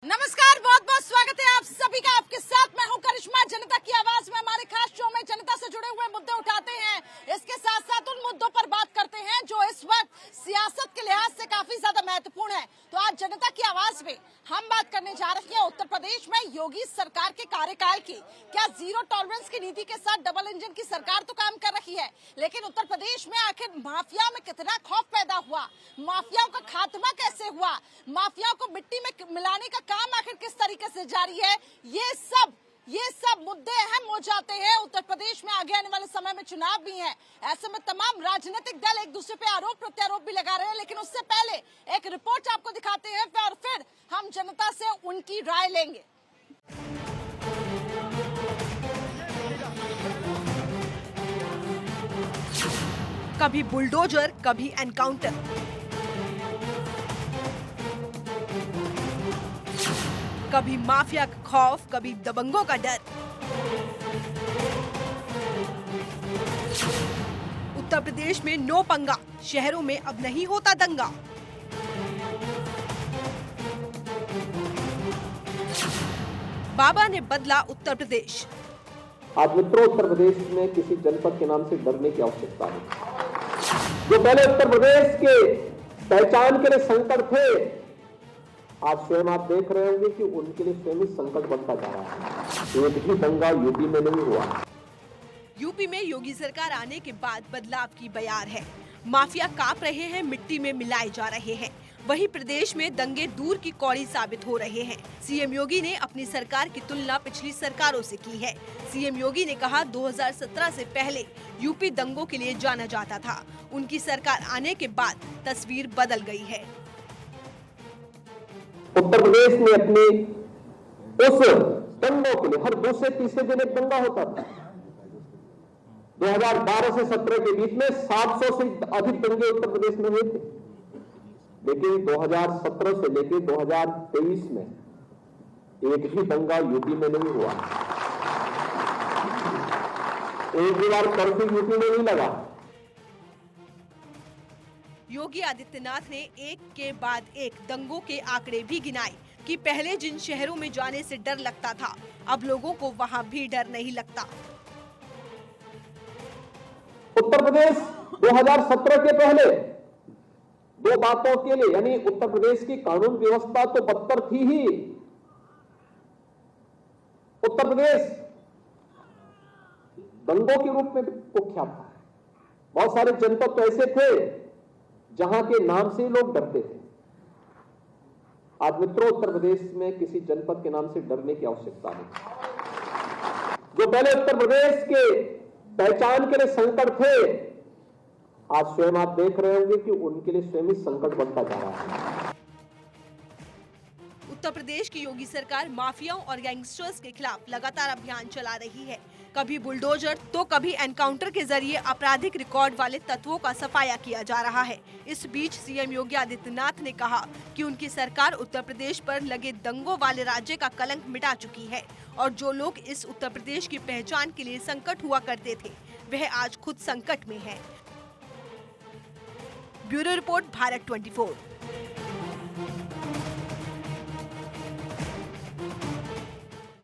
नमस्कार, बहुत बहुत स्वागत है आप सभी का। आपके साथ मैं हूं करिश्मा। जनता की आवाज में हमारे खास शो में जनता से जुड़े हुए मुद्दे उठाते हैं। इसके साथ साथ उन मुद्दों पर बात करते हैं जो इस वक्त सियासत के लिहाज से काफी ज्यादा महत्वपूर्ण है। तो आज जनता की आवाज में हम बात करने जा रहे हैं उत्तर प्रदेश में योगी सरकार के कार्यकाल की। क्या जीरो टॉलरेंस की नीति के साथ डबल इंजन की सरकार तो काम कर रही है, लेकिन उत्तर प्रदेश में आखिर माफिया में कितना खौफ पैदा हुआ, माफियाओं का खात्मा कैसे हुआ, माफियाओं को मिट्टी में मिलाने का काम आखिर किस तरीके से जारी है, ये सब मुद्दे अहम हो जाते हैं। उत्तर प्रदेश में आगे आने वाले समय में चुनाव भी हैं। ऐसे में तमाम राजनीतिक दल एक दूसरे पे आरोप प्रत्यारोप भी लगा रहे हैं, लेकिन उससे पहले एक रिपोर्ट आपको दिखाते हैं और फिर हम जनता से उनकी राय लेंगे। कभी बुलडोजर, कभी एनकाउंटर, कभी माफिया का खौफ, कभी दबंगों का डर। उत्तर प्रदेश में नो पंगा, शहरों में अब नहीं होता दंगा। बाबा ने बदला उत्तर प्रदेश। आज मित्रों, उत्तर प्रदेश में किसी जनपद के नाम से डरने की आवश्यकता नहीं। जो पहले उत्तर प्रदेश के पहचान के लिए संकट थे, आज स्वयं आप देख रहे होंगे कि उनके लिए स्वयं संकट बनता जा रहा है। एक भी दंगा यूपी में नहीं हुआ। यूपी में योगी सरकार आने के बाद बदलाव की बयार है। माफिया कांप रहे हैं, मिट्टी में मिलाए जा रहे हैं। वहीं प्रदेश में दंगे दूर की कौड़ी साबित हो रहे हैं। सीएम योगी ने अपनी सरकार की तुलना पिछली सरकारों से की है। सीएम योगी ने कहा 2017 से पहले यूपी दंगों के लिए जाना जाता था। उनकी सरकार आने के बाद तस्वीर बदल गई है। उत्तर प्रदेश में अपनी उस दंगों के लिए हर दूसरे तीसरे दिन एक दंगा होता था। 2012 से 17 के बीच में 700 से अधिक दंगे उत्तर प्रदेश में हुए थे, लेकिन 2017 से लेकर 2023 में एक भी दंगा यूपी में नहीं हुआ। एक भी बार कर्फ्यू यूपी में नहीं लगा। योगी आदित्यनाथ ने एक के बाद एक दंगों के आंकड़े भी गिनाए कि पहले जिन शहरों में जाने से डर लगता था, अब लोगों को वहां भी डर नहीं लगता। उत्तर प्रदेश 2017 के पहले दो बातों के लिए, यानी उत्तर प्रदेश की कानून व्यवस्था तो बदतर थी ही। उत्तर प्रदेश दंगों के रूप में कुख्यात था। बहुत सारे जनपद तो ऐसे थे जहां के नाम से लोग डरते थे। आज मित्रों, उत्तर प्रदेश में किसी जनपद के नाम से डरने की आवश्यकता नहीं। जो पहले उत्तर प्रदेश के पहचान के लिए संकट थे, आज स्वयं आप देख रहे होंगे कि उनके लिए स्वयं संकट बनता जा रहा है। उत्तर प्रदेश की योगी सरकार माफियाओं और गैंगस्टर्स के खिलाफ लगातार अभियान चला रही है। कभी बुलडोजर तो कभी एनकाउंटर के जरिए आपराधिक रिकॉर्ड वाले तत्वों का सफाया किया जा रहा है। इस बीच सीएम योगी आदित्यनाथ ने कहा कि उनकी सरकार उत्तर प्रदेश पर लगे दंगों वाले राज्य का कलंक मिटा चुकी है और जो लोग इस उत्तर प्रदेश की पहचान के लिए संकट हुआ करते थे, वह आज खुद संकट में है। Bureau report, Bharat 24।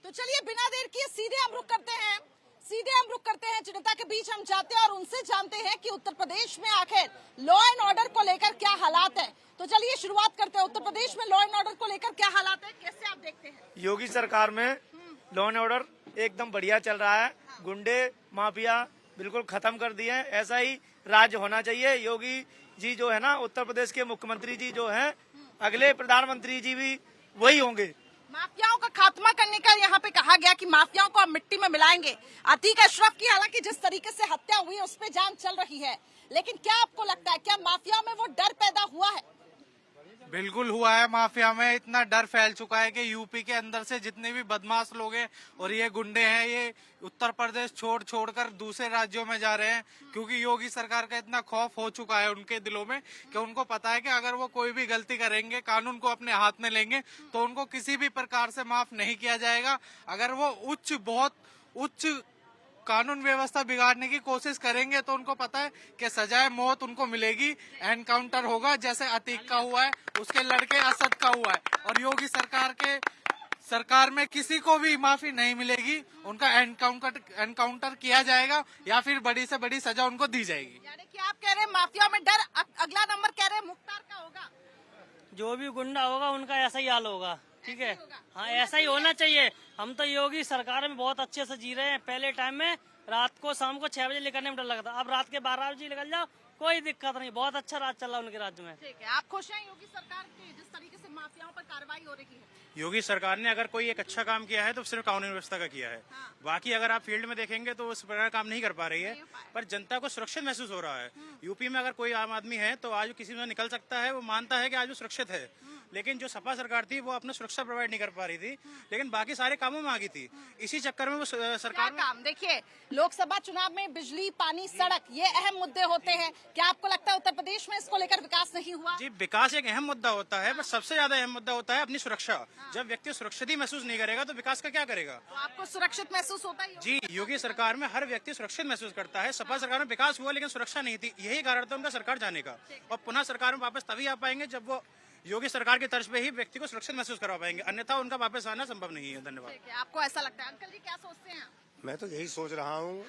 तो चलिए बिना देर किए सीधे हम रुक करते हैं जनता के बीच। हम जाते हैं और उनसे जानते हैं कि उत्तर प्रदेश में आखिर लॉ एंड ऑर्डर को लेकर क्या हालात है। तो चलिए शुरुआत करते हैं। उत्तर प्रदेश में लॉ एंड ऑर्डर को लेकर क्या हालात है, कैसे आप देखते हैं? योगी सरकार में लॉ एंड ऑर्डर एकदम बढ़िया चल रहा है। गुंडे माफिया बिल्कुल खत्म कर दिए हैं। ऐसा ही राज्य होना चाहिए। योगी जी जो है ना, उत्तर प्रदेश के मुख्यमंत्री जी जो हैं, अगले प्रधानमंत्री जी भी वही होंगे। माफियाओं का खात्मा करने का यहाँ पे कहा गया कि माफियाओं को आप मिट्टी में मिलाएंगे। अतीक अशरफ की हालांकि जिस तरीके से हत्या हुई है उस पे जान चल रही है, लेकिन क्या आपको लगता है क्या माफिया में वो डर पैदा हुआ है? बिल्कुल हुआ है। माफिया में इतना डर फैल चुका है कि यूपी के अंदर से जितने भी बदमाश लोग हैं और ये गुंडे हैं, ये उत्तर प्रदेश छोड़कर दूसरे राज्यों में जा रहे हैं, क्योंकि योगी सरकार का इतना खौफ हो चुका है उनके दिलों में कि उनको पता है कि अगर वो कोई भी गलती करेंगे, कानून को अपने हाथ में लेंगे, तो उनको किसी भी प्रकार से माफ नहीं किया जाएगा। अगर वो बहुत उच्च कानून व्यवस्था बिगाड़ने की कोशिश करेंगे तो उनको पता है कि सजाए मौत उनको मिलेगी, एनकाउंटर होगा, जैसे अतीक का हुआ है, उसके लड़के असद का हुआ है। और योगी सरकार में किसी को भी माफी नहीं मिलेगी, उनका एनकाउंटर किया जाएगा या फिर बड़ी से बड़ी सजा उनको दी जाएगी। यानी कि आप कह रहे हैं माफिया में डर, अगला नंबर कह रहे हैं मुख्तार का होगा। जो भी गुंडा होगा उनका ऐसा ही हाल होगा, ठीक है। हाँ, ऐसा ही होना चाहिए। हम तो योगी सरकार में बहुत अच्छे से जी रहे हैं। पहले टाइम में रात को शाम को 6 बजे निकलने में डर लगता, अब रात के 12 बजे निकल जाओ, कोई दिक्कत नहीं। बहुत अच्छा राज चल रहा है उनके राज्य में। ठीक है, आप खुश हैं योगी सरकार के जिस तरीके से माफियाओं पर कार्रवाई हो रही है? योगी सरकार ने अगर कोई एक अच्छा काम किया है तो सिर्फ कानून व्यवस्था का किया है। बाकी अगर आप फील्ड में देखेंगे तो उस प्रकार काम नहीं कर पा रही है, पर जनता को सुरक्षित महसूस हो रहा है। यूपी में अगर कोई आम आदमी है तो आज किसी में निकल सकता है, वो मानता है कि आज वो सुरक्षित है। लेकिन जो सपा सरकार थी वो अपना सुरक्षा प्रोवाइड नहीं कर पा रही थी, लेकिन बाकी सारे कामों में आगी थी। इसी चक्कर में वो सरकार काम देखिए, लोकसभा चुनाव में बिजली, पानी, सड़क ये अहम मुद्दे होते हैं। क्या आपको लगता है उत्तर प्रदेश में इसको लेकर विकास नहीं हुआ? जी, विकास एक अहम मुद्दा होता है, पर सबसे ज्यादा अहम मुद्दा होता है अपनी सुरक्षा। जब व्यक्ति सुरक्षित ही महसूस नहीं करेगा तो विकास का क्या करेगा? तो आपको सुरक्षित महसूस होता है? जी, योगी सरकार में हर व्यक्ति सुरक्षित महसूस करता है। सपा सरकार में विकास हुआ लेकिन सुरक्षा नहीं थी, यही कारण था उनका सरकार जाने का। और पुनः सरकार में वापस तभी आ पाएंगे जब वो योगी सरकार की तर्ज पे ही व्यक्ति को सुरक्षित महसूस करवा पाएंगे, अन्यथा उनका वापस आना संभव नहीं है। धन्यवाद। आपको ऐसा लगता है? अंकल जी क्या सोचते हैं? मैं तो यही सोच रहा हूँ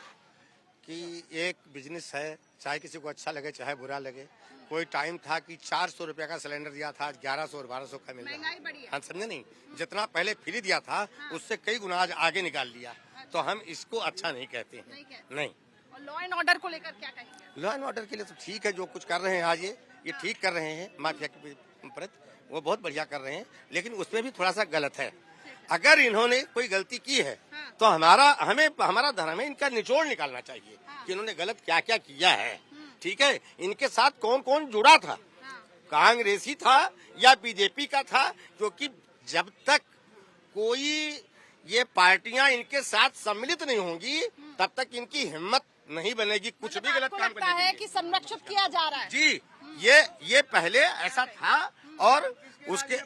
कि एक बिजनेस है, चाहे किसी को अच्छा लगे चाहे बुरा लगे। कोई टाइम था कि 400 रुपया का सिलेंडर दिया था, 1100 और 1200 का मिल रहा है। हाँ, समझे नहीं? जितना पहले फ्री दिया था उससे कई गुना आज आगे निकाल लिया, तो हम इसको अच्छा नहीं कहते हैं। नहीं। और लॉ एंड ऑर्डर को लेकर क्या कहेंगे? लॉ एंड ऑर्डर के लिए तो ठीक है, जो कुछ कर रहे हैं आज ये ठीक कर रहे हैं माफिया के प्रति, वो बहुत बढ़िया कर रहे हैं, लेकिन उसमें भी थोड़ा सा गलत है। अगर इन्होंने कोई गलती की है तो हमारा धर्म है इनका निचोड़ निकालना चाहिए कि इन्होंने गलत क्या क्या किया है। ठीक है, इनके साथ कौन कौन जुड़ा था, कांग्रेसी था या बीजेपी का था, क्योंकि जब तक कोई ये पार्टियां इनके साथ सम्मिलित नहीं होंगी तब तक इनकी हिम्मत नहीं बनेगी कुछ भी गलत काम करने है कि संरक्षित किया जा रहा है। जी, ये पहले ऐसा था और उसके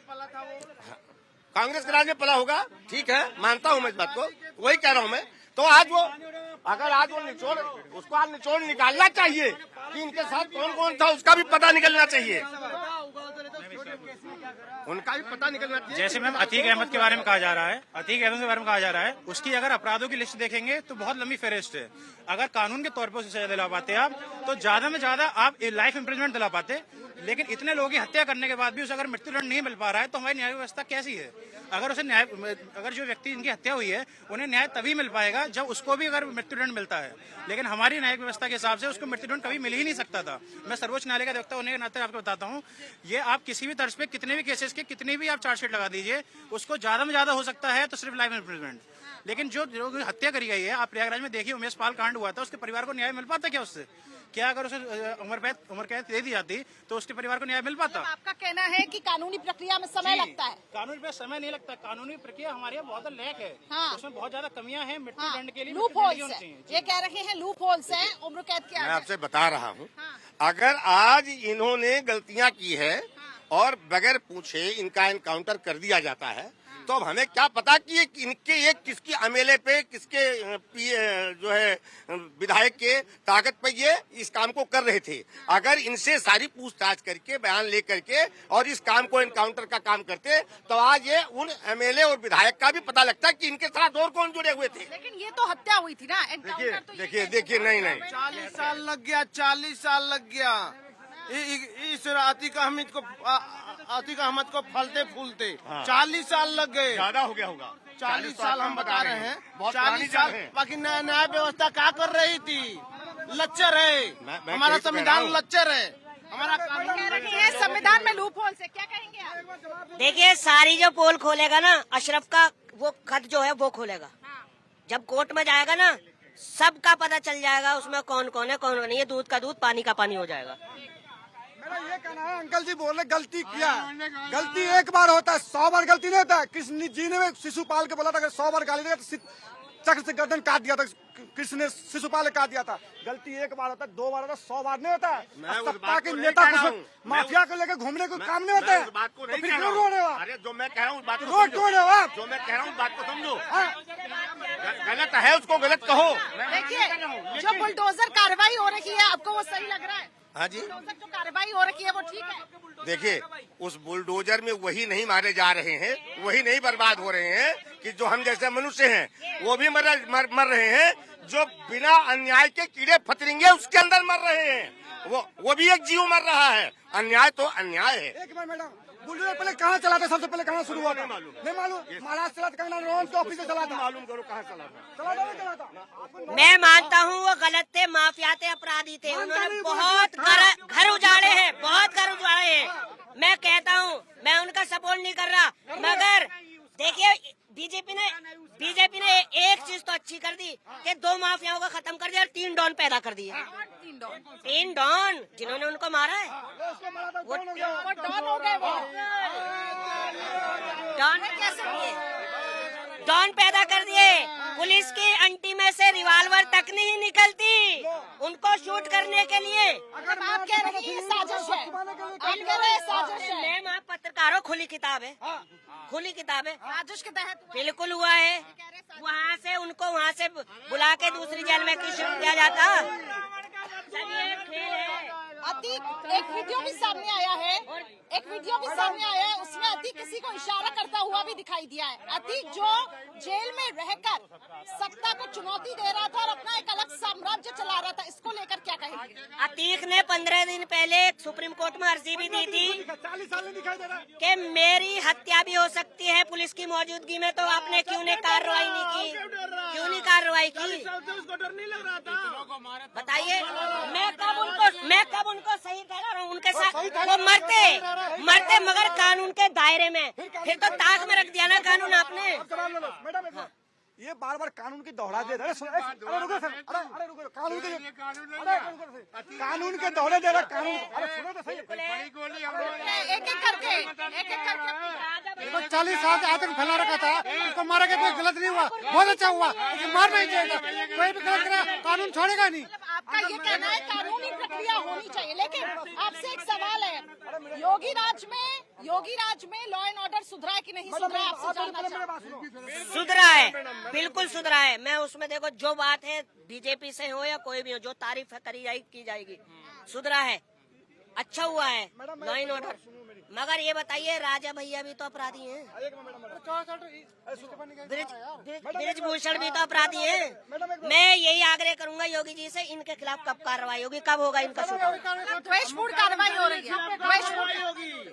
कांग्रेस के राज में पला होगा, ठीक है, मानता हूँ मैं इस बात को, वही कह रहा हूँ मैं। तो आज वो उसको आज निचोड़ निकालना चाहिए कि इनके साथ कौन कौन था, उसका भी पता निकलना चाहिए, उनका भी पता निकलना चाहिए। जैसे मैम अतीक अहमद के बारे में कहा जा रहा है, अतीक अहमद के बारे में कहा जा रहा है, उसकी अगर अपराधों की लिस्ट देखेंगे तो बहुत लंबी फेहरिस्त है। अगर कानून के तौर पर उसे सजा दिला पाते आप तो ज्यादा में ज्यादा आप लाइफ इम्प्रिजनमेंट दिला पाते, लेकिन इतने लोगों की हत्या करने के बाद भी उसे अगर मृत्युदंड नहीं मिल पा रहा है तो हमारी न्याय व्यवस्था कैसी है? अगर जो व्यक्ति इनकी हत्या हुई है उन्हें न्याय तभी मिल पाएगा जब उसको भी अगर मृत्युदंड मिलता है, लेकिन हमारी न्यायिक व्यवस्था के हिसाब से उसको मृत्युदंड कभी मिल ही नहीं सकता था। मैं सर्वोच्च न्यायालय का अधिवक्ता होने के नाते आपको बताता हूँ, ये आप किसी भी तर्ज पे कितने भी केसेस के कितनी भी आप चार्जशीट लगा दीजिए, उसको ज्यादा में ज्यादा हो सकता है तो सिर्फ लाइफ इम्प्रिजनमेंट। लेकिन जो हत्या करी गई है, आप प्रयागराज में देखिए उमेश पाल कांड हुआ था, उसके परिवार को न्याय मिल पाता क्या उससे? क्या अगर उसे उम्र कैद दे दी जाती तो उसके परिवार को न्याय मिल पाता? आपका कहना है कि कानूनी प्रक्रिया में समय लगता है? कानूनी पे समय नहीं लगता, कानूनी प्रक्रिया हमारे यहाँ बहुत लैक है। हाँ। उसमें बहुत ज्यादा कमियां हैं, मृत्युदंड के लिए लूप होल्स है, ये कह रहे हैं लूप होल्स है उम्र कैद के। मैं आपसे बता रहा हूँ, अगर आज इन्होंने गलतियां की है और बगैर पूछे इनका एनकाउंटर कर दिया जाता है तो अब हमें क्या पता कि ये किसकी एमएलए पे, किसके जो है विधायक के ताकत पे ये इस काम को कर रहे थे। अगर इनसे सारी पूछताछ करके बयान ले करके और इस काम को एनकाउंटर का काम करते तो आज ये उन एमएलए और विधायक का भी पता लगता कि इनके साथ और कौन जुड़े हुए थे। लेकिन ये तो हत्या हुई थी ना, देखिए नहीं 40 साल लग गया, 40 साल लग गया इस अतीक अहमद को फलते फूलते। 40 साल लग गए, ज्यादा हो गया होगा। 40 साल हम बता रहे हैं, 40 साल बाकी न्याय व्यवस्था क्या कर रही थी? लच्चर है हमारा संविधान, लच्चर है हमारा कानून। संविधान में लूप होल्स है, क्या कहेंगे आप? देखिए, सारी जो पोल खोलेगा ना, अशरफ का वो खत जो है वो खोलेगा। जब कोर्ट में जाएगा ना, सबका पता चल जाएगा उसमें कौन कौन है कौन नहीं है। दूध का दूध पानी का पानी हो जाएगा। मेरा ये कहना है, अंकल जी बोल रहे गलती किया, गलती एक बार होता है, 100 बार गलती नहीं होता है। कृष्ण जी ने शिशुपाल के बोला था 100 बार गाली दिया तो चक्र से गर्दन काट दिया था, कृष्ण ने शिशुपाल काट दिया था। गलती एक बार होता है, 2 बार होता है, 100 बार नहीं होता है। सत्ता के नेता माफिया को लेकर घूमने को काम नहीं होता है। बात को नहीं फिर कह क्यों रहा रो रहे हो? अरे जो मैं कह रहा हूँ बात को रोड क्यों रहे हो आप? जो मैं कह रहा हूँ बात को समझो। गलत है उसको गलत कहो। देखिए जो बुलडोजर कार्रवाई हो रही है आपको वो सही लग रहा है? हाँ जी, बुलडोजर जो कार्रवाई हो रही है वो ठीक है? देखिए उस बुलडोजर में वही नहीं मारे जा रहे हैं, वही नहीं बर्बाद हो रहे हैं कि जो हम जैसे मनुष्य हैं वो भी मर रहे हैं, जो बिना अन्याय के कीड़े फतरिंगे उसके अंदर मर रहे हैं, वो भी एक जीव मर रहा है। अन्याय तो अन्याय है। एक मिनट मैडम, बुलडोजर पहले कहाँ चला था? सबसे पहले कहाँ शुरू हुआ था? नहीं मालूम। महाराष्ट्र चला था, कहीं रोहन के ऑफिस से चला था। मालूम करो कहाँ चला था। चला था। मैं मानता हूँ वो गलत थे, माफिया थे, अपराधी थे। उन्होंने बहुत घर उजाड़े हैं, बहुत घर उजाड़े हैं। मैं कहता हूँ मैं उनका सपोर्ट नहीं कर रहा, मगर देखिए बीजेपी ने एक चीज तो अच्छी कर दी कि 2 माफियाओं को खत्म कर दिया और 3 डॉन पैदा कर दिए। 3 डॉन जिन्होंने उनको मारा है वो डॉन हो गए वो। डॉन कैसे दिए? डॉन पैदा कर दिए। पुलिस की अंटी में से रिवाल्वर तक नहीं निकलती उनको शूट करने के लिए। अगर आप कह रही हैं साजिश है, आप कह रहे हैं साजिश है। मैम आप पत्रकारों, खुली किताब है, खुली किताब है। साजिश के तहत बिल्कुल हुआ है। वहाँ से उनको वहाँ से बुला के दूसरी जेल में क्यों शिफ्ट किया जाता? सब ये खेल है। अतीक, एक वीडियो भी सामने आया है, उसमें अतीक किसी को इशारा करता हुआ भी दिखाई दिया है। अतीक जो जेल में रहकर सत्ता को चुनौती दे रहा था और अपना एक अलग साम्राज्य चला रहा था, इसको लेकर क्या कहेंगे? अतीक ने 15 दिन पहले सुप्रीम कोर्ट में अर्जी भी दी थी कि मेरी हत्या भी हो सकती है पुलिस की मौजूदगी में, तो आपने क्यों नहीं कार्रवाई नहीं की? क्यों नहीं कार्रवाई की? बताइए। मैं कब उनको सही कह रहा हूँ? उनके साथ वो मरते मगर कानून के दायरे में। फिर तो ताक में रख दिया ना कानून आपने। मैडम ये बार बार कानून की दोहरा दे रहे। अरे रुको सर, अरे रुको, कानून के दोहरे दे रहे। कानून, अरे सुनो तो सही। एक एक करके 40 साल से आतंक फैला रखा था, उसको मारा के कोई गलत नहीं हुआ, बहुत अच्छा हुआ। मारना ही चाहिए, कोई भी गलत करा कानून छोड़ेगा नहीं। आपका ये कहना है कानूनी प्रक्रिया होनी चाहिए, लेकिन आपसे एक सवाल है, योगी राज में लॉ एंड ऑर्डर सुधरा है कि नहीं सुधरा है? आपसे जानना चाहूं। सुधरा है, बिल्कुल सुधरा है। मैं उसमें देखो जो बात है बीजेपी से हो या कोई भी हो, जो तारीफ करी जाएगी की जाएगी, सुधरा है, अच्छा हुआ है लॉ एंड ऑर्डर। मगर ये बताइए राजा भैया भी तो अपराधी हैं, ब्रिजभूषण भी तो अपराधी हैं। मैं यही आग्रह करूंगा योगी जी से, इनके खिलाफ कब कार्रवाई होगी, कब होगा इनका शूट? द्वेषपूर्ण कार्रवाई हो रही है,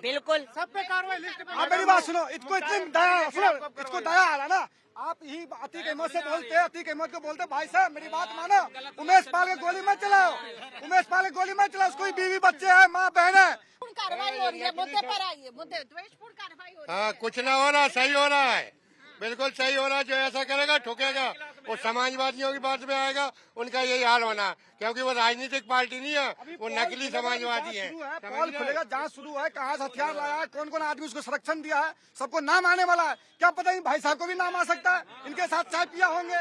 बिल्कुल। सब पे कार्रवाई। आप मेरी बात सुनो, इसको इतनी दया, सुनो इसको दया आ रहा ना। आप यही अतीक अहमद से बोलते हैं, अतीक अहमद को बोलते भाई साहब मेरी बात मानो, उमेश पाल के गोली मत चलाओ, उमेश पाल के गोली मत चलाओ, उसको बीवी बच्चे है, माँ बहन है। कार्रवाई हो रही है, मुद्दे पर आइए, द्वेषपूर्ण कार्रवाई हो रही है। हाँ, कुछ ना हो रहा, सही हो रहा है, बिल्कुल सही हो रहा है। जो ऐसा करेगा ठोकेगा, वो समाजवादियों की बात में आएगा, उनका यही हाल होना, क्योंकि वो राजनीतिक पार्टी नहीं है, वो नकली समाजवादी है। पॉल खुलेगा, जांच शुरू है, कहाँ से हथियार लाया है, कौन कौन आदमी उसको संरक्षण दिया है, सबको नाम आने वाला है। क्या पता नहीं भाई साहब को भी नाम आ सकता है, इनके साथ चाय पिया होंगे।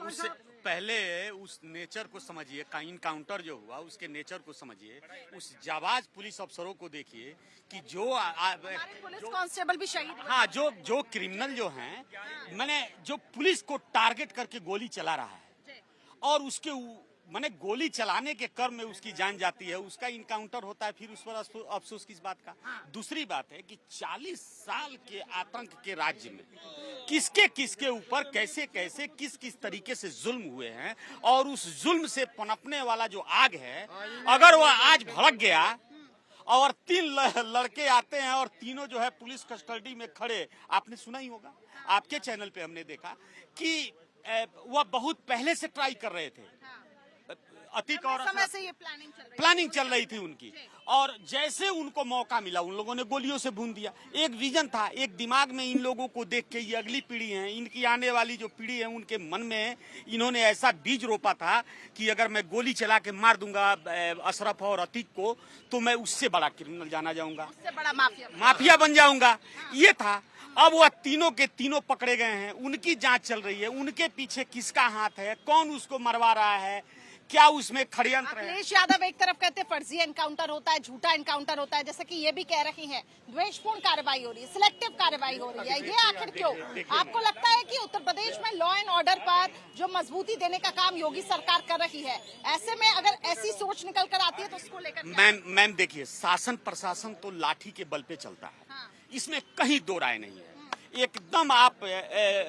उससे पहले उस नेचर को समझिए, का इनकाउंटर जो हुआ उसके नेचर को समझिए, उस जाबाज पुलिस अफसरों को देखिए कि जो पुलिस कांस्टेबल भी शहीद हुए। हाँ, जो क्रिमिनल जो हैं, मैंने जो पुलिस को टारगेट करके गोली चला रहा है और उसके मैंने गोली चलाने के क्रम में उसकी जान जाती है, उसका इनकाउंटर होता है, फिर उस पर अफसोस किस बात का? दूसरी बात है कि 40 साल के आतंक के राज्य में किसके किसके ऊपर कैसे कैसे किस किस तरीके से जुल्म हुए हैं, और उस जुल्म से पनपने वाला जो आग है, अगर वह आज भड़क गया और 3 लड़के आते हैं और तीनों जो है पुलिस कस्टडी में खड़े, आपने सुना ही होगा, आपके चैनल पे हमने देखा कि वह बहुत पहले से ट्राई कर रहे थे, अतीक और समय से ये प्लानिंग चल रही थी उनकी, और जैसे उनको मौका मिला उन लोगों ने गोलियों से भून दिया। एक विजन था, एक दिमाग में इन लोगों को देख के, ये अगली पीढ़ी है, इनकी आने वाली जो पीढ़ी है, उनके मन में इन्होंने ऐसा बीज रोपा था कि अगर मैं गोली चला के मार दूंगा अशरफ और अतीक को, तो मैं उससे बड़ा क्रिमिनल जाना जाऊंगा, उससे बड़ा माफिया बन जाऊंगा। ये था। अब वह तीनों के तीनों पकड़े गए हैं, उनकी जांच चल रही है, उनके पीछे किसका हाथ है, कौन उसको मरवा रहा है, क्या उसमें षड्यंत्र है? अखिलेश यादव एक तरफ कहते फर्जी एनकाउंटर होता है, झूठा एनकाउंटर होता है, जैसे कि ये भी कह रही हैं द्वेषपूर्ण कार्रवाई हो रही है, सिलेक्टिव कार्रवाई हो रही है, ये आखिर क्यों? आपको लगता है कि उत्तर प्रदेश में लॉ एंड ऑर्डर पर जो मजबूती देने का काम योगी सरकार कर रही है, ऐसे में अगर ऐसी सोच निकल कर आती है तो उसको लेकर मैम देखिए, शासन प्रशासन तो लाठी के बल पे चलता है, इसमें कहीं दो राय नहीं है। एकदम आप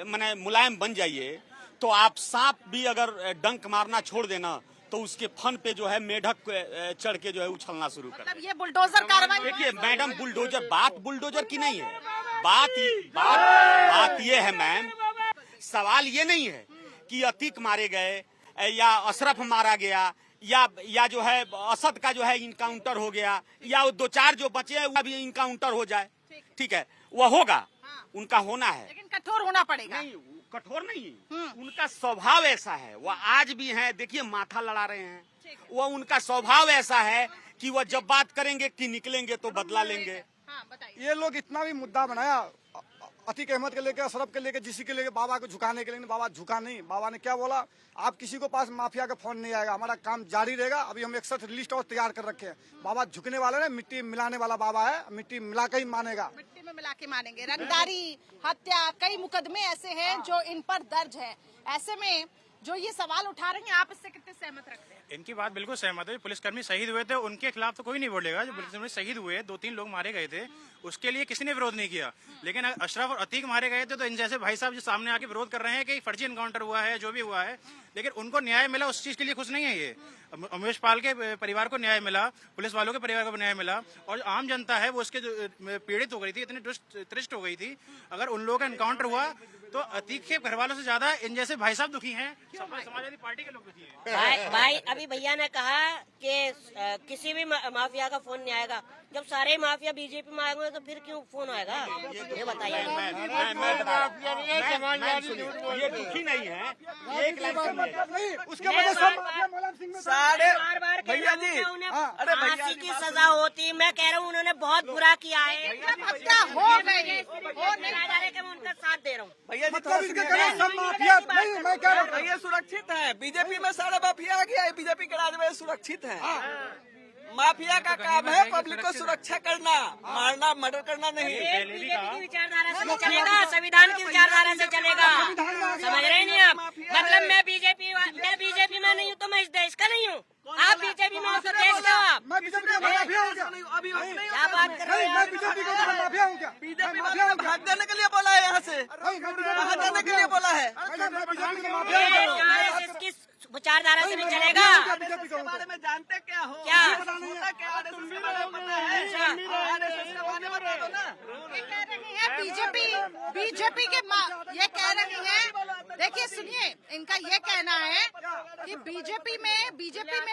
माने मुलायम बन जाइए तो आप सांप भी अगर डंक मारना छोड़ देना तो उसके फन पे जो है मेढक चढ़ के जो है उछलना शुरू कर। मतलब ये बुलडोजर कार्रवाई। देखिए मैडम, बुलडोजर बात बुलडोजर की नहीं है, बात ये है मैम, सवाल ये नहीं है कि अतीक मारे गए या अशरफ मारा गया या जो है असद का जो है इनकाउंटर हो गया या दो चार जो बचे हैं भी इनकाउंटर हो जाए, ठीक है, वह होगा, उनका होना है, लेकिन कठोर होना पड़ेगा। नहीं कठोर नहीं, उनका स्वभाव ऐसा है, वह आज भी है, देखिए माथा लड़ा रहे हैं, वह उनका स्वभाव ऐसा है कि वह जब बात करेंगे कि निकलेंगे तो बदला लेंगे। ये लोग इतना भी मुद्दा बनाया अतीक अहमद के लेके, अशरफ के लेके, जिसी के लेके बाबा को झुकाने के लिए, बाबा झुका नहीं। बाबा ने क्या बोला, आप किसी को पास माफिया का फोन नहीं आएगा, हमारा काम जारी रहेगा। अभी हम 61 लिस्ट और तैयार कर रखे हैं। बाबा झुकने वाले ने, मिट्टी मिलाने वाला बाबा है, मिट्टी मिला के ही मानेगा, मिट्टी में मिला के मानेंगे। रंगदारी, हत्या, कई मुकदमे ऐसे हैं जो इन पर दर्ज है। ऐसे में जो ये सवाल उठा रहे हैं, आप इससे कितने सहमत रखते हैं? इनकी बात बिल्कुल सहमत है। पुलिसकर्मी शहीद हुए थे, उनके खिलाफ तो कोई नहीं बोलेगा। जो पुलिसकर्मी शहीद हुए, 2-3 लोग मारे गए थे, उसके लिए किसी ने विरोध नहीं किया। लेकिन अशरफ और अतीक मारे गए थे तो इन जैसे भाई साहब जो सामने आके विरोध कर रहे हैं कि फर्जी एनकाउंटर हुआ है, जो भी हुआ है, लेकिन उनको न्याय मिला, उस चीज के लिए खुश नहीं है। ये उमेश पाल के परिवार को न्याय मिला, पुलिस वालों के परिवार को न्याय मिला, और आम जनता है वो उसके जो पीड़ित हो गई थी, इतनी त्रिष्ट हो गई थी। अगर उन लोगों का एनकाउंटर हुआ तो अतीक के घर वालों से ज्यादा इन जैसे भाई साहब दुखी हैं, समाजवादी पार्टी के लोग दुखी हैं। भाई अभी भैया ने कहा कि किसी भी माफिया का फोन नहीं आएगा। जब सारे माफिया बीजेपी में आएंगे तो फिर क्यों फोन आएगा, ये बताइए। ये दुखी नहीं है, एक लाइन सुनिए। उसके वजह से सारे भैया जी, अरे फांसी की सजा होती, मैं कह रहा हूँ उन्होंने बहुत बुरा किया है। हत्या हो गई, मैं उनका साथ दे रहा हूँ। मतलब इनके कारण सब माफिया नहीं, मैं कह रहा हूँ ये सुरक्षित है। बीजेपी में सारा माफिया आ गया है, बीजेपी के राज में सुरक्षित है। माफिया का काम है पब्लिक को सुरक्षा करना, मारना मर्डर करना नहीं। बीजेपी की विचारधारा से चलेगा, संविधान की विचारधारा से चलेगा, समझ रहे नहीं आप? मतलब मैं बीजेपी में नहीं हूँ तो मैं इस देश का नहीं हूँ। आप बीजेपी में हो तो देश का आप। मैं बीजेपी का माफिया हूँ क्या? अभी क्या बात कर रहे नहीं, मैं बीजेपी का माफिया हूँ क्या? बीजेपी वाले ने भाग देने के लिए बोला है, यहाँ से भाग देने के लिए बोला है। मैं बीजेपी का माफिया हूँ क्या? आरएसएस की विचारधारा से भी चलेगा। बीजेपी का बारे में जानते क्या हो? क्या? होता क्या आरएसएस के बारे में पता है? आरएसएस के बारे में बता दो ना। ये कह रही है बीजेपी के ये कह रही है, देखिए सुनिए, इनका ये कहना है कि बीजेपी में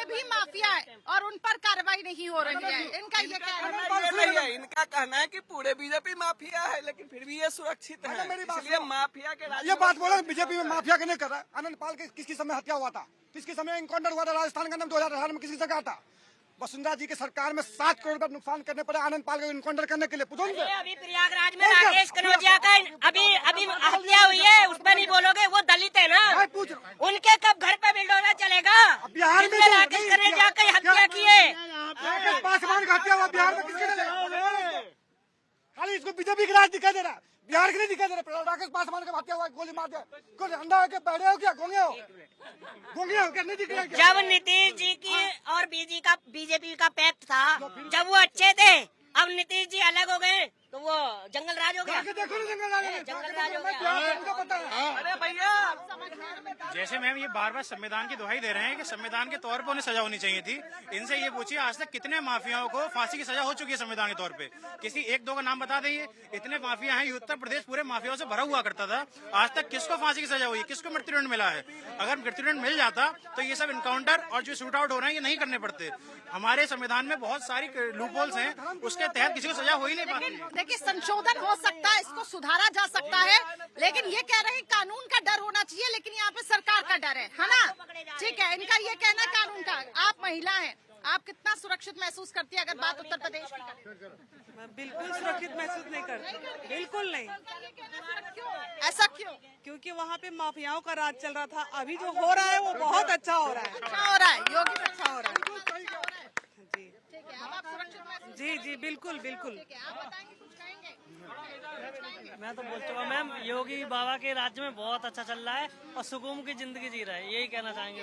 भी माफिया है और उन पर कार्रवाई नहीं हो रही है। इनका ये कहना है। इनका कहना है कि पूरे बीजेपी माफिया है, लेकिन फिर भी ये सुरक्षित है, इसलिए माफिया के ये बात बोला बीजेपी में माफिया के नहीं कर रहा है। आनंद पाल के किसकी समय हत्या हुआ था, किसके समय इनकाउंटर हुआ था राजस्थान का नाम 2018 में किसी जगह था। वसुंधरा जी की सरकार में 7 करोड़ रुपए नुकसान करने पड़े आनंद पाल को इनकाउंटर करने के लिए। पूछो उनसे। अभी प्रयागराज में राकेश कनौजिया का अभी हत्या हुई है, उस पर नहीं बोलोगे? वो दलित है ना, मैं पूछ रहा हूँ। उनके कब घर पे बिल्डोजर चलेगा? बिहार में जिसने राकेश कनौजिया की हत्या की है। राकेश पासवान का हत्या हुआ बिहार में, किसके लिए? खाली इसको बीजेपी का राज दिखाई दे रहा है, बिहार के नहीं दिखाई दे रहा। राकेश पासवान का हत्या हुआ, गोली मार दिया, कोई अंधा होके बैठे हो क्या? गोंगे हो क्या? नहीं दिख रहा क्या? जब नीतीश जी की और बीजेपी का पैक्ट था, जब वो अच्छे थे, अब नीतीश जी अलग हो गए तो वो जंगल राज हो गया। देखो ना जंगल राज हो गया। अरे भैया, जैसे मैम ये बार बार संविधान की दुहाई दे रहे हैं कि संविधान के तौर पर उन्हें सजा होनी चाहिए थी, इनसे ये पूछिए आज तक कितने माफियाओं को फांसी की सजा हो चुकी है संविधान के तौर पे? किसी 1-2 का नाम बता देंगे। इतने माफिया हैं, उत्तर प्रदेश पूरे माफियाओं से भरा हुआ करता था। आज तक किसको फांसी की सजा हुई, किसको मृत्युदंड मिला है? अगर मृत्युदंड मिल जाता तो ये सब इनकाउंटर और जो शूट आउट हो रहे हैं ये नहीं करने पड़ते। हमारे संविधान में बहुत सारी लूपहोल्स हैं, उसके तहत किसी को सजा हो ही नहीं पाती। देखिए, संशोधन हो सकता है, इसको सुधारा जा सकता है, लेकिन ये कह रहे हैं कानून का डर होना चाहिए, लेकिन यहाँ पे सरकार का डर है ना? ठीक है, इनका ये कहना कानून का। आप महिला हैं, आप कितना सुरक्षित महसूस करती है अगर बात उत्तर प्रदेश की करें? बिल्कुल सुरक्षित महसूस नहीं करती, बिल्कुल नहीं। ऐसा क्यों? क्योंकि वहाँ पे माफियाओं का राज चल रहा था। अभी जो हो रहा है वो बहुत अच्छा हो रहा है। अच्छा हो रहा है, योगी में अच्छा हो रहा है जी। ठीक है, अब आप सुरक्षित महसूस जी जी बिल्कुल बिल्कुल। ठीक है, आप बताएंगे, कुछ कहेंगे? मैं तो बोल चुका हूँ मैम, योगी बाबा के राज्य में बहुत अच्छा चल रहा है और सुकून की जिंदगी जी रहा है, यही कहना चाहेंगे।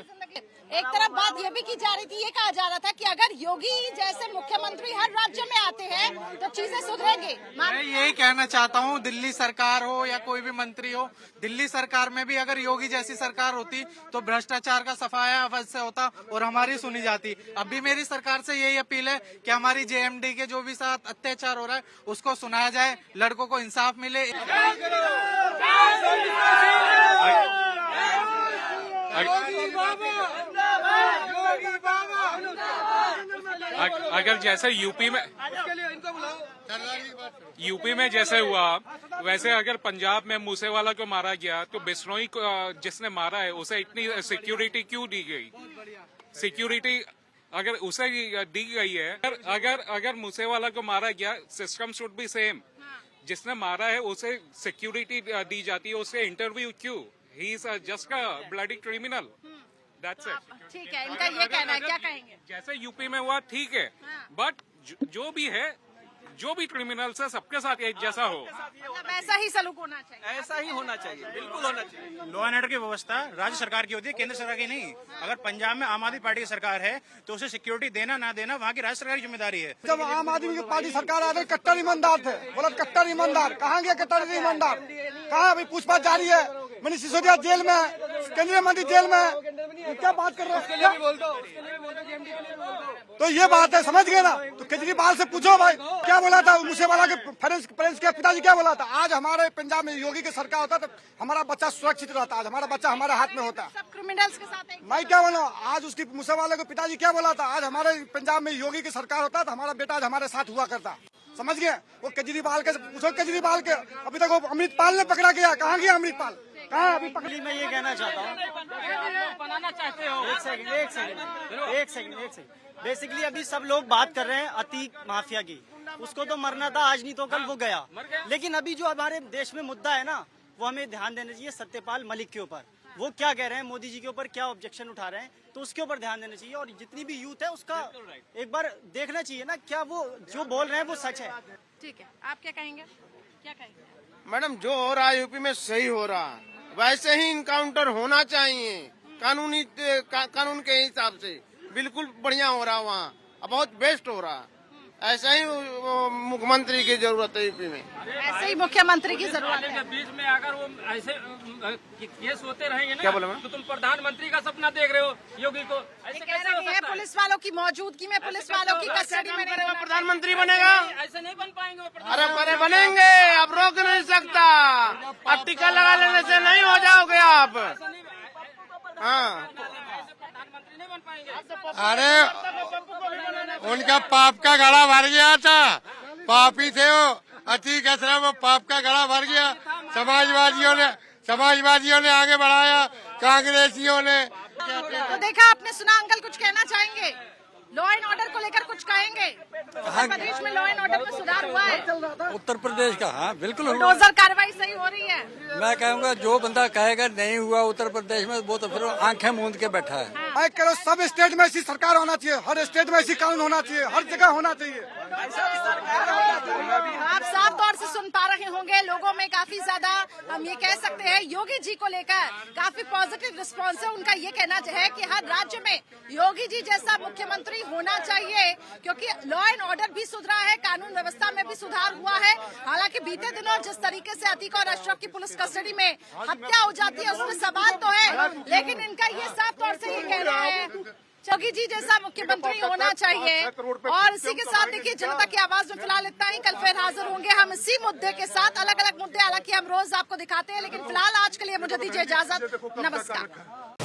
एक तरफ बात ये भी की जा रही थी, ये कहा जा रहा था कि अगर योगी जैसे मुख्यमंत्री हर राज्य में आते हैं तो चीजें सुधरेंगी। मैं यही कहना चाहता हूँ, दिल्ली सरकार हो या कोई भी मंत्री हो, दिल्ली सरकार में भी अगर योगी जैसी सरकार होती तो भ्रष्टाचार का सफाया अवश्य होता और हमारी सुनी जाती। अभी मेरी सरकार से यही अपील है कि हमारी जेएमडी के जो भी साथ अत्याचार हो रहा है उसको सुनाया जाए, लड़कों को इंसाफ मिले। अगर जैसे यूपी में जैसे हुआ वैसे अगर पंजाब में मूसेवाला को मारा गया तो बिश्नोई को जिसने मारा है उसे इतनी सिक्योरिटी क्यों दी गई? सिक्योरिटी अगर उसे दी गई है, अगर मूसेवाला को मारा गया, सिस्टम शुड बी सेम। जिसने मारा है उसे सिक्योरिटी दी जाती है, उसे इंटरव्यू क्यों? He is just a bloody criminal, that's it. ठीक है, इनका ये कहना है, क्या कहेंगे? जैसे यूपी में हुआ ठीक है, बट जो भी है, जो भी क्रिमिनल है सबके साथ एक जैसा हो। मतलब ऐसा ही सलूक होना चाहिए। ऐसा ही होना चाहिए, बिल्कुल होना चाहिए। लॉ एंड ऑर्डर की व्यवस्था राज्य सरकार की होती है, केंद्र सरकार की नहीं। अगर पंजाब में आम आदमी पार्टी की सरकार है तो उसे सिक्योरिटी देना ना देना वहाँ की राज्य सरकार की जिम्मेदारी है। जब आम आदमी की पार्टी सरकार आ गई, कट्टर ईमानदार थे, बोला कट्टर ईमानदार, कहाँ गया कट्टर ईमानदार? कहाँ? अभी पूछताछ जारी है। मनीष सिसोदिया जेल में, केंद्रीय मंत्री जेल में, क्या बात कर रहे हो? तो ये बात है, समझ गए ना? तो केजरीवाल से पूछो भाई क्या बोला था मूसेवाला के फ्रेंड्स के पिताजी, क्या बोला था? आज हमारे पंजाब में योगी की सरकार होता तो हमारा बच्चा सुरक्षित रहता, आज हमारा बच्चा हमारे हाथ में होता। सब क्रिमिनल्स के साथ एक मैं क्या बोला, आज उसकी मूसेवाले के पिताजी क्या बोला था? आज हमारे पंजाब में योगी की सरकार होता तो हमारा बेटा आज हमारे साथ हुआ करता। समझ गए? वो केजरीवाल के पूछो, केजरीवाल के अभी तक वो अमृतपाल ने पकड़ा गया, कहाँ गया अमृतपाल? कहाँ अभी पकड़ी? मैं ये कहना चाहता हूँ, बनाना चाहते हो, एक सेकंड। बेसिकली अभी सब लोग बात कर रहे हैं अतीक माफिया की, उसको तो मरना था, आज नहीं तो कल वो गया। लेकिन अभी जो हमारे देश में मुद्दा है ना, वो हमें ध्यान देना चाहिए सत्यपाल मलिक के ऊपर। वो क्या कह रहे हैं, मोदी जी के ऊपर क्या ऑब्जेक्शन उठा रहे हैं, तो उसके ऊपर ध्यान देना चाहिए। और जितनी भी यूथ है उसका एक बार देखना चाहिए ना, क्या वो जो बोल रहे हैं वो सच है। ठीक है, आप क्या कहेंगे? क्या कहेंगे? मैडम, जो हो रहा है यूपी में सही हो रहा है, वैसे ही इनकाउंटर होना चाहिए कानून के हिसाब से। बिल्कुल बढ़िया हो रहा है वहाँ, बहुत बेस्ट हो रहा है। ऐसा ही मुख्यमंत्री की जरूरत है यूपी में, ऐसे ही मुख्यमंत्री की जरूरत है। बीच में अगर वो ऐसे केस होते रहेंगे ना, क्या बोला मैं? तो तुम प्रधानमंत्री का सपना देख रहे हो योगी को। ऐसे कैसे हो सकता है? पुलिस वालों की मौजूदगी में, पुलिस वालों की कस्टडी में नहीं। प्रधानमंत्री बनेगा? ऐसे नहीं बन पाएंगे वो अरे बनेंगे, अब रोक नहीं सकता। अब टीका लगा लेने से नहीं हो जाओगे आप। हाँ, प्रधानमंत्री नहीं बन पाएंगे। अरे उनका पाप का घड़ा भर गया था, पापी थे वो, अतीक असलम, वो पाप का घड़ा भर गया। समाजवादियों ने आगे बढ़ाया, कांग्रेसियों ने। तो देखा आपने, सुना अंकल, कुछ कहना चाहेंगे? लॉ एंड ऑर्डर को लेकर कुछ कहेंगे? उत्तर प्रदेश में लॉ एंड ऑर्डर में सुधार हुआ है? उत्तर प्रदेश का, हाँ बिल्कुल। बुलडोजर कार्रवाई सही हो रही है? मैं कहूँगा जो बंदा कहेगा नहीं हुआ उत्तर प्रदेश में, वो तो फिर आंखें मूंद के बैठा है। मैं कह रहा हूँ सब स्टेट में ऐसी सरकार होना चाहिए, हर स्टेट में ऐसी कानून होना चाहिए, हर जगह होना चाहिए। आप साफ तौर से सुन पा रहे होंगे, लोगों में काफी ज्यादा, हम ये कह सकते हैं, योगी जी को लेकर काफी पॉजिटिव रिस्पांस है। उनका ये कहना है कि हर राज्य में योगी जी जैसा मुख्यमंत्री होना चाहिए, क्योंकि लॉ एंड ऑर्डर भी सुधरा है, कानून व्यवस्था में भी सुधार हुआ है। हालांकि बीते दिनों जिस तरीके से अतीक और अशरफ की पुलिस कस्टडी में हत्या हो जाती है, उसमें सवाल तो है, लेकिन इनका ये साफ तौर से ये कहना है योगी जी जैसा मुख्यमंत्री होना चाहिए। और इसी के साथ देखिए, जनता की आवाज में फिलहाल इतना ही। कल फिर हाजिर होंगे हम इसी मुद्दे के साथ, अलग अलग मुद्दे हालांकि हम रोज आपको दिखाते हैं, लेकिन फिलहाल आज के लिए मुझे दीजिए इजाजत। नमस्कार।